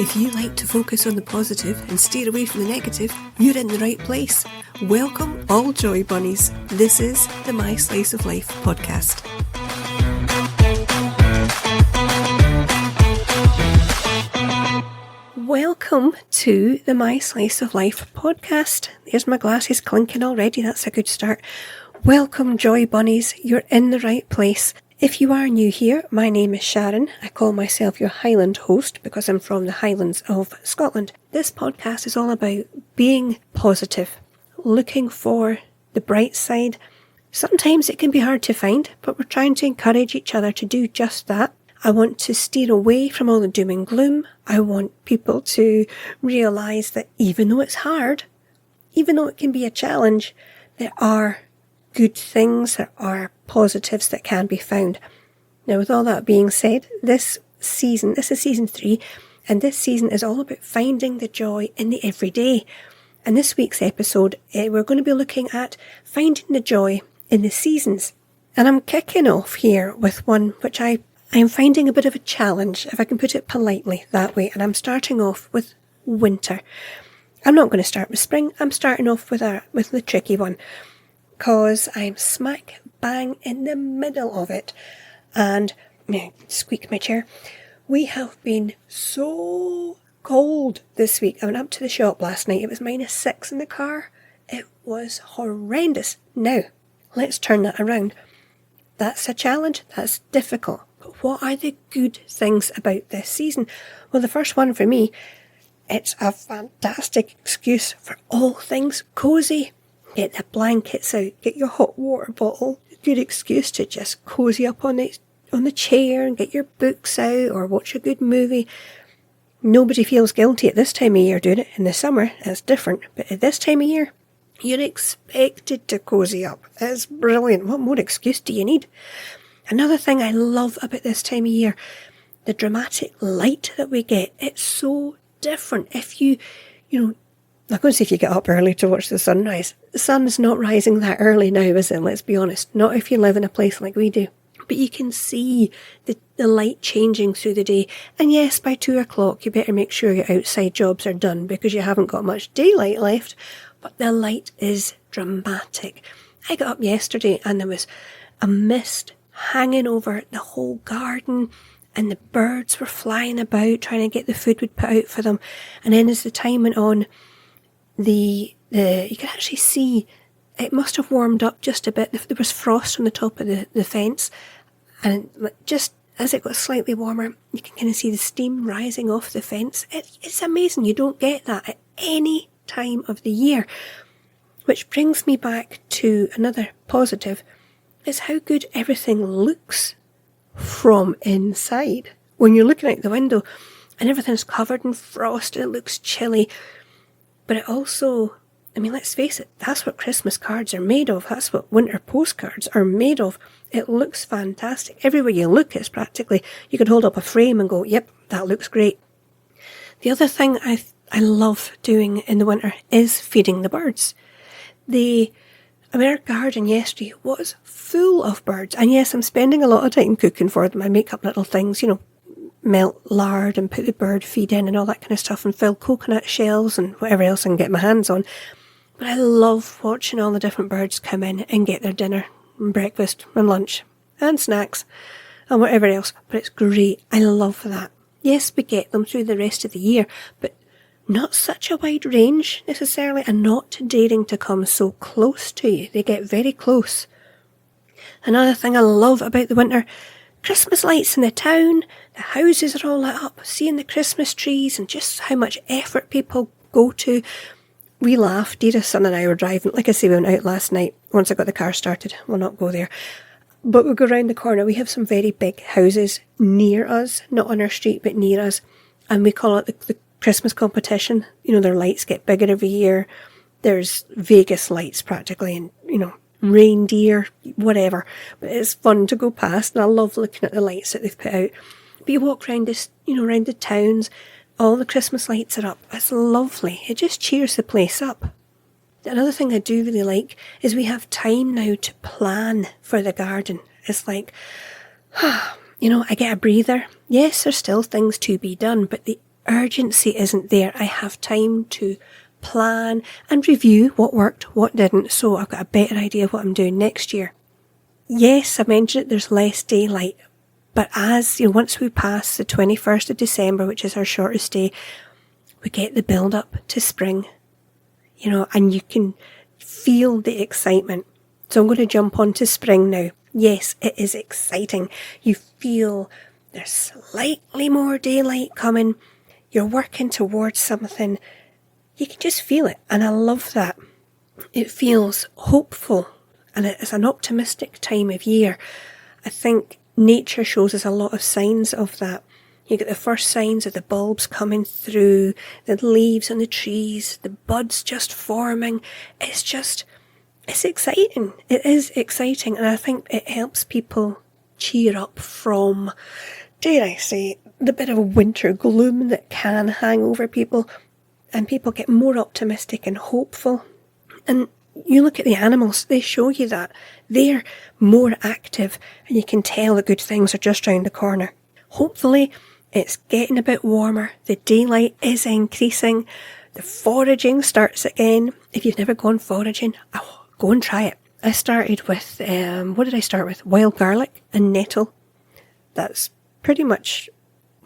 If you like to focus on the positive and steer away from the negative, you're in the right place. Welcome, all Joy Bunnies. This is the My Slice of Life podcast. Welcome to the My Slice of Life podcast. There's my glasses clinking already. That's a good start. Welcome, Joy Bunnies. You're in the right place. If you are new here, my name is Sharon. I call myself your Highland host because I'm from the Highlands of Scotland. This podcast is all about being positive, looking for the bright side. Sometimes it can be hard to find, but we're trying to encourage each other to do just that. I want to steer away from all the doom and gloom. I want people to realise that even though it's hard, even though it can be a challenge, there are good things, there are positives that can be found. Now, with all that being said, this is season 3, and this season is all about finding the joy in the everyday. And this week's episode, we're going to be looking at finding the joy in the seasons. And I'm kicking off here with one which I'm finding a bit of a challenge, if I can put it politely that way. And I'm starting off with winter. I'm not going to start with spring. I'm starting off with the tricky one, because I'm smack bang in the middle of it. And, squeak my chair. We have been so cold this week. I went up to the shop last night. It was -6 in the car. It was horrendous. Now, let's turn that around. That's a challenge. That's difficult. But what are the good things about this season? Well, the first one for me, it's a fantastic excuse for all things cosy. Get the blankets out, get your hot water bottle. Good excuse to just cosy up on the chair and get your books out or watch a good movie. Nobody feels guilty at this time of year doing it. In the summer, it's different. But at this time of year, you're expected to cosy up. It's brilliant. What more excuse do you need? Another thing I love about this time of year, the dramatic light that we get. It's so different. If you I'm going to say if you get up early to watch the sunrise. The sun's not rising that early now, is it? Let's be honest. Not if you live in a place like we do. But you can see the light changing through the day. And yes, by 2 o'clock, you better make sure your outside jobs are done because you haven't got much daylight left. But the light is dramatic. I got up yesterday and there was a mist hanging over the whole garden. And the birds were flying about trying to get the food we'd put out for them. And then as the time went on, you could actually see it must have warmed up just a bit. There was frost on the top of the fence, and just as it got slightly warmer, you can kind of see the steam rising off the fence. It's amazing. You don't get that at any time of the year. Which brings me back to another positive, is how good everything looks from inside. When you're looking out the window and everything's covered in frost and it looks chilly. But it also, let's face it, that's what Christmas cards are made of. That's what winter postcards are made of. It looks fantastic. Everywhere you look, it's practically, you could hold up a frame and go, yep, that looks great. The other thing I love doing in the winter is feeding the birds. Our garden yesterday was full of birds. And yes, I'm spending a lot of time cooking for them. I make up little things, melt lard and put the bird feed in and all that kind of stuff and fill coconut shells and whatever else I can get my hands on. But I love watching all the different birds come in and get their dinner and breakfast and lunch and snacks and whatever else. But it's great. I love that. Yes, we get them through the rest of the year, but not such a wide range necessarily, and not daring to come so close to you. They get very close. Another thing I love about the winter, Christmas lights in the town, the houses are all lit up, seeing the Christmas trees and just how much effort people go to. We laugh, dearest son and I were driving, like I say, we went out last night, once I got the car started, we'll not go there. But we'll go round the corner, we have some very big houses near us, not on our street but near us, and we call it the Christmas competition. Their lights get bigger every year, there's Vegas lights practically, and reindeer, whatever. But it's fun to go past, and I love looking at the lights that they've put out. But you walk around this, around the towns, all the Christmas lights are up. It's lovely. It just cheers the place up. Another thing I do really like is we have time now to plan for the garden. It's like, I get a breather. Yes, there's still things to be done, but urgency isn't there. I have time to plan and review what worked, what didn't, so I've got a better idea of what I'm doing next year. Yes, I mentioned it, there's less daylight, but as once we pass the 21st of December, which is our shortest day, we get the build up to spring, and you can feel the excitement. So I'm going to jump onto spring now. Yes, it is exciting. You feel there's slightly more daylight coming. You're working towards something. You can just feel it, and I love that. It feels hopeful, and it's an optimistic time of year. I think nature shows us a lot of signs of that. You get the first signs of the bulbs coming through, the leaves on the trees, the buds just forming. It's exciting. It is exciting, and I think it helps people cheer up from, dare I say, the bit of winter gloom that can hang over people, and people get more optimistic and hopeful. And you look at the animals, they show you that. They're more active, and you can tell the good things are just round the corner. Hopefully, it's getting a bit warmer, the daylight is increasing, the foraging starts again. If you've never gone foraging, go and try it. I started with, what did I start with? Wild garlic and nettle. That's pretty much,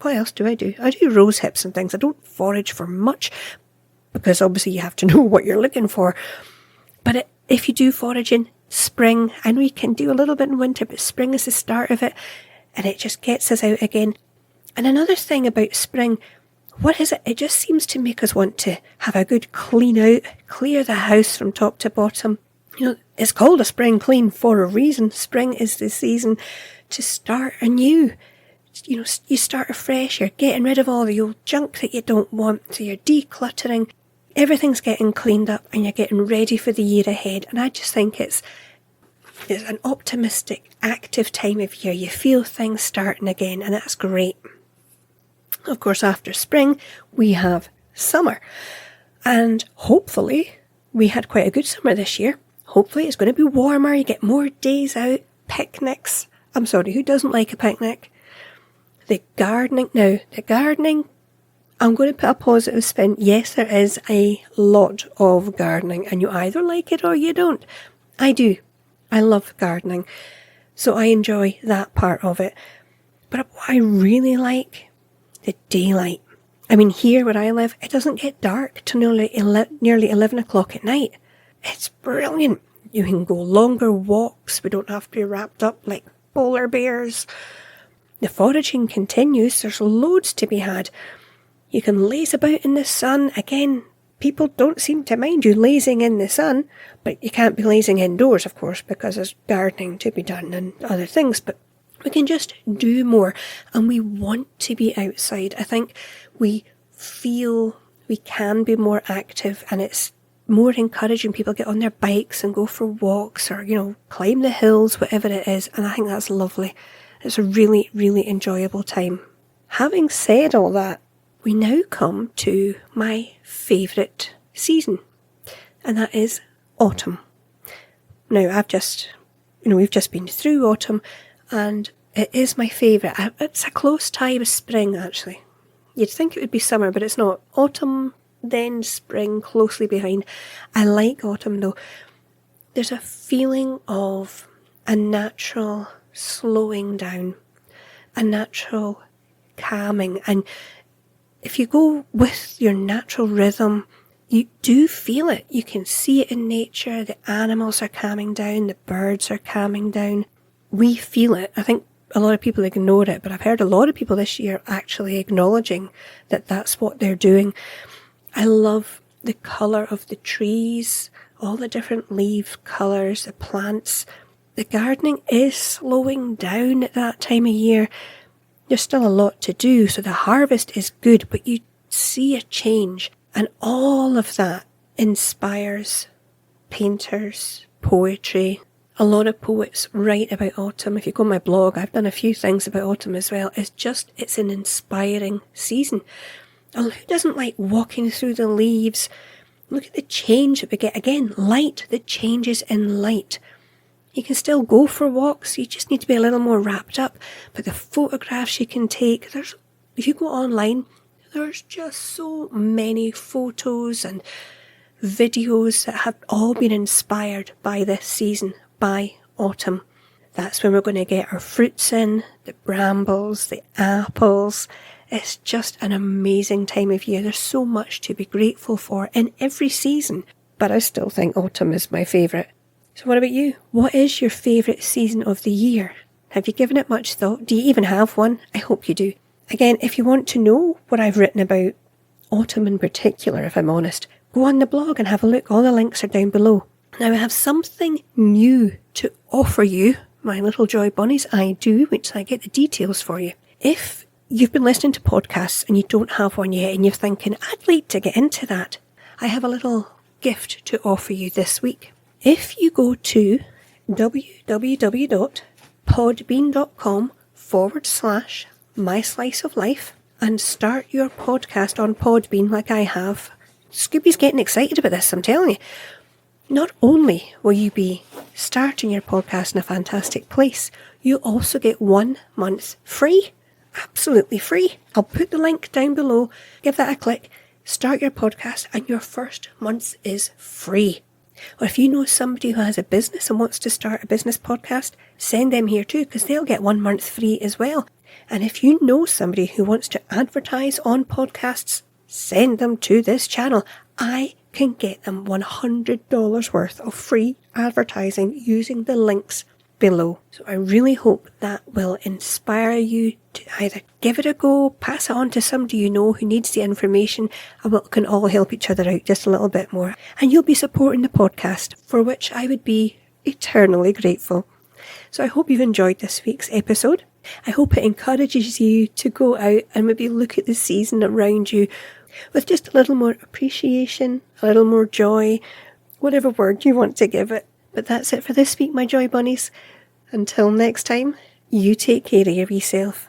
what else do? I do rose hips and things. I don't forage for much, because obviously you have to know what you're looking for. But if you do foraging, spring, I know you can do a little bit in winter, but spring is the start of it, and it just gets us out again. And another thing about spring, what is it? It just seems to make us want to have a good clean out, clear the house from top to bottom. It's called a spring clean for a reason. Spring is the season to start anew. You start afresh, you're getting rid of all the old junk that you don't want, so you're decluttering. Everything's getting cleaned up, and you're getting ready for the year ahead. And I just think it's an optimistic, active time of year. You feel things starting again, and that's great. Of course, after spring, we have summer. And hopefully, we had quite a good summer this year. Hopefully, it's going to be warmer. You get more days out, picnics. I'm sorry, who doesn't like a picnic? The gardening, I'm going to put a positive spin. Yes, there is a lot of gardening, and you either like it or you don't. I do. I love gardening, so I enjoy that part of it. But what I really like, the daylight. I mean, here where I live, it doesn't get dark till nearly 11 o'clock at night. It's brilliant. You can go longer walks. We don't have to be wrapped up like polar bears. The foraging continues. There's loads to be had. You can laze about in the sun. Again, people don't seem to mind you lazing in the sun, but you can't be lazing indoors, of course, because there's gardening to be done and other things. But we can just do more, and we want to be outside. I think we feel we can be more active, and it's more encouraging. People get on their bikes and go for walks, or, climb the hills, whatever it is. And I think that's lovely. It's a really, really enjoyable time. Having said all that, we now come to my favourite season, and that is autumn. Now, we've just been through autumn, and it is my favourite. It's a close tie with spring, actually. You'd think it would be summer, but it's not. Autumn, then spring, closely behind. I like autumn, though. There's a feeling of a natural slowing down, a natural calming, and if you go with your natural rhythm, you do feel it. You can see it in nature. The animals are calming down, the birds are calming down. We feel it. I think a lot of people ignore it, but I've heard a lot of people this year actually acknowledging that that's what they're doing. I love the colour of the trees, all the different leaf colours, the plants. The gardening is slowing down at that time of year. There's still a lot to do, so the harvest is good, but you see a change, and all of that inspires painters, poetry. A lot of poets write about autumn. If you go on my blog, I've done a few things about autumn as well. It's an inspiring season. Oh, who doesn't like walking through the leaves? Look at the change that we get. Again, light, the changes in light. You can still go for walks, you just need to be a little more wrapped up. But the photographs you can take, if you go online, There's just so many photos and videos that have all been inspired by this season, by autumn. That's when we're going to get our fruits in, the brambles, the apples. It's just an amazing time of year. There's so much to be grateful for in every season, but I still think autumn is my favourite. So what about you? What is your favourite season of the year? Have you given it much thought? Do you even have one? I hope you do. Again, if you want to know what I've written about autumn in particular, if I'm honest, go on the blog and have a look. All the links are down below. Now I have something new to offer you, my little Joy Bunnies. I do, which I get the details for you. If you've been listening to podcasts and you don't have one yet and you're thinking, I'd like to get into that, I have a little gift to offer you this week. If you go to www.podbean.com/mysliceoflife and start your podcast on Podbean like I have, Scooby's getting excited about this, I'm telling you. Not only will you be starting your podcast in a fantastic place, you also get 1 month free. Absolutely free. I'll put the link down below. Give that a click. Start your podcast and your first month is free. Or if you know somebody who has a business and wants to start a business podcast, send them here too, because they'll get 1 month free as well. And if you know somebody who wants to advertise on podcasts, send them to this channel. I can get them $100 worth of free advertising using the links below. So I really hope that will inspire you to either give it a go, pass it on to somebody you know who needs the information, and we can all help each other out just a little bit more. And you'll be supporting the podcast, for which I would be eternally grateful. So I hope you've enjoyed this week's episode. I hope it encourages you to go out and maybe look at the season around you with just a little more appreciation, a little more joy, whatever word you want to give it. But that's it for this week, my Joy Bunnies. Until next time, you take care of yourself.